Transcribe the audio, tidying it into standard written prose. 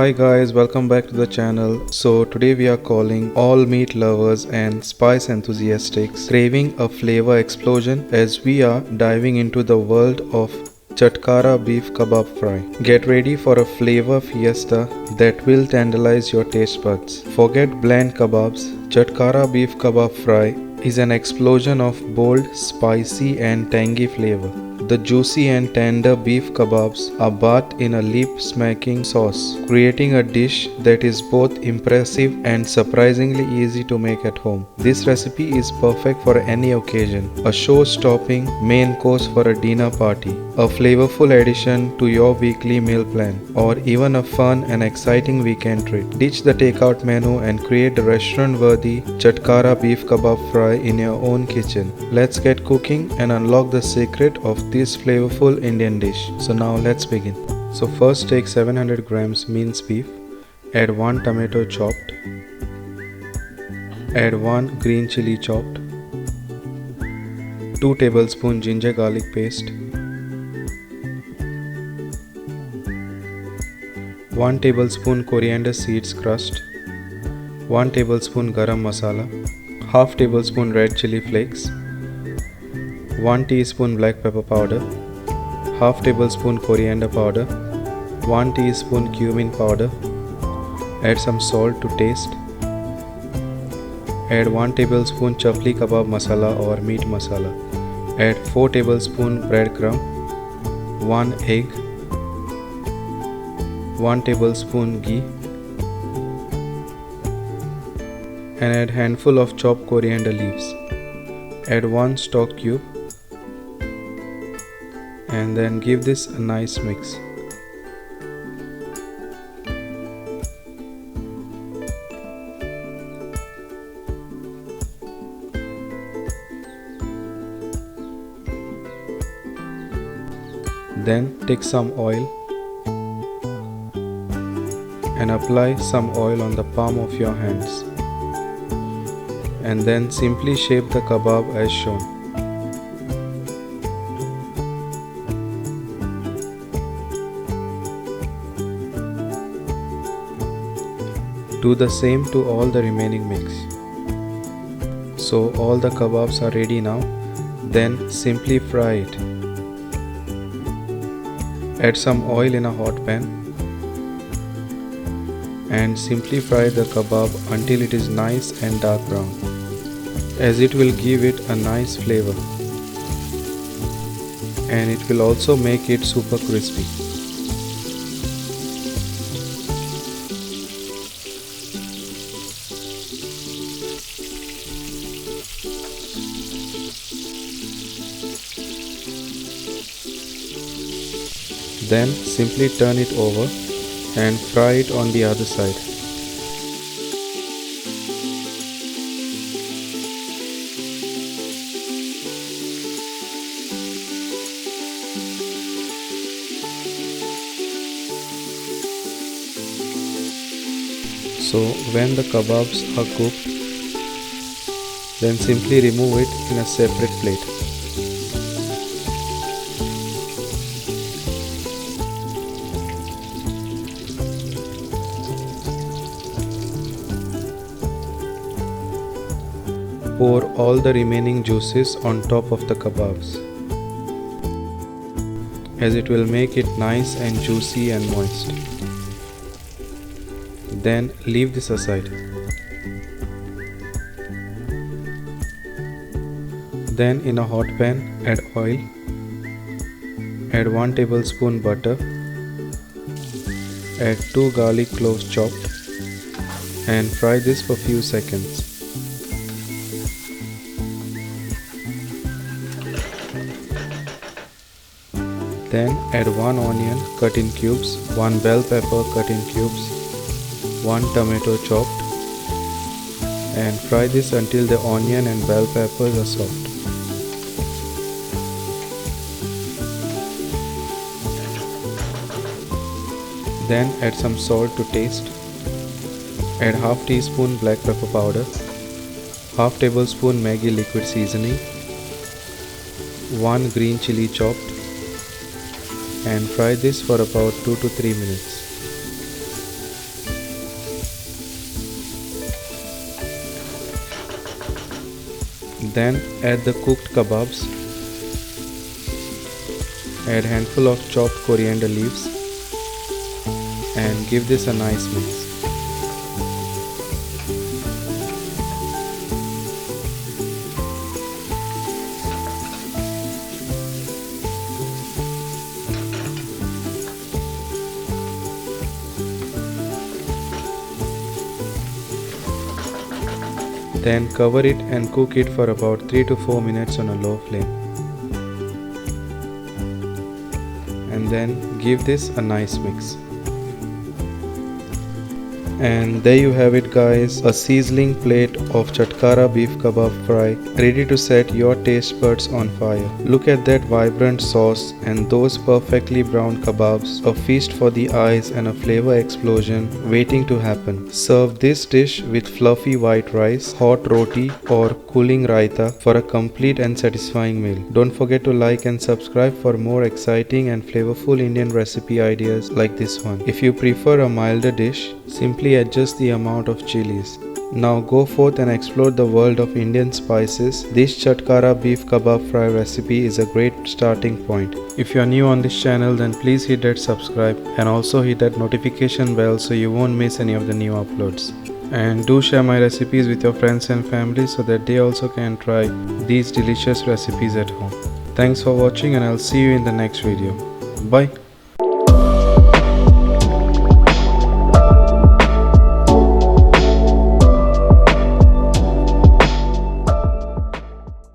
Hi guys, welcome back to the channel. So today we are calling all meat lovers and spice enthusiasts craving a flavor explosion as we are diving into the world of Chatkhara Beef Kabab Fry. Get ready for a flavor fiesta that will tantalize your taste buds. Forget bland kebabs. Chatkhara Beef Kabab Fry is an explosion of bold, spicy and tangy flavor. The juicy and tender beef kebabs are bathed in a lip-smacking sauce, creating a dish that is both impressive and surprisingly easy to make at home. This recipe is perfect for any occasion, a show-stopping main course for a dinner party, a flavorful addition to your weekly meal plan, or even a fun and exciting weekend treat. Ditch the takeout menu and create the restaurant-worthy Chatkhara Beef Kabab Fry in your own kitchen. Let's get cooking and unlock the secret of this flavorful Indian dish. So now let's begin. So first take 700 grams minced beef, add 1 tomato chopped, add 1 green chilli chopped, 2 tablespoon ginger garlic paste, 1 tablespoon coriander seeds crushed, 1 tablespoon garam masala, half tablespoon red chili flakes, 1 teaspoon black pepper powder, half tablespoon coriander powder, 1 teaspoon cumin powder, add some salt to taste, add 1 tablespoon chapli kebab masala or meat masala, add 4 tablespoon breadcrumb, 1 egg, 1 tablespoon ghee, and add handful of chopped coriander leaves. Add 1 stock cube and then give this a nice mix. Then take some oil and apply some oil on the palm of your hands, and then simply shape the kebab as shown. Do the same to all the remaining mix. So all the kebabs are ready now. Then simply fry it. Add some oil in a hot pan and simply fry the kebab until it is nice and dark brown, as it will give it a nice flavor and it will also make it super crispy. Then simply turn it over and fry it on the other side. So when the kebabs are cooked, then simply remove it in a separate plate. Pour all the remaining juices on top of the kebabs, as it will make it nice and juicy and moist. Then leave this aside. Then in a hot pan add oil, add 1 tablespoon butter, add 2 garlic cloves chopped and fry this for few seconds. Then add 1 onion cut in cubes, 1 bell pepper cut in cubes, 1 tomato chopped, and fry this until the onion and bell peppers are soft. Then add some salt to taste, add half teaspoon black pepper powder, half tablespoon Maggi liquid seasoning, 1 green chilli chopped, and fry this for about 2 to 3 minutes. Then add the cooked kebabs. Add handful of chopped coriander leaves and give this a nice mix. Then cover it and cook it for about 3 to 4 minutes on a low flame. And then give this a nice mix. And there you have it guys, a sizzling plate of Chatkhara Beef Kabab Fry ready to set your taste buds on fire. Look at that vibrant sauce and those perfectly browned kebabs, a feast for the eyes and a flavor explosion waiting to happen. Serve this dish with fluffy white rice, hot roti or cooling raita for a complete and satisfying meal. Don't forget to like and subscribe for more exciting and flavorful Indian recipe ideas like this one. If you prefer a milder dish, simply adjust the amount of chillies. Now go forth and explore the world of Indian spices. This Chatkhara Beef Kabab Fry recipe is a great starting point. If you are new on this channel, then please hit that subscribe and also hit that notification bell so you won't miss any of the new uploads. And do share my recipes with your friends and family so that they also can try these delicious recipes at home. Thanks for watching and I'll see you in the next video. Bye.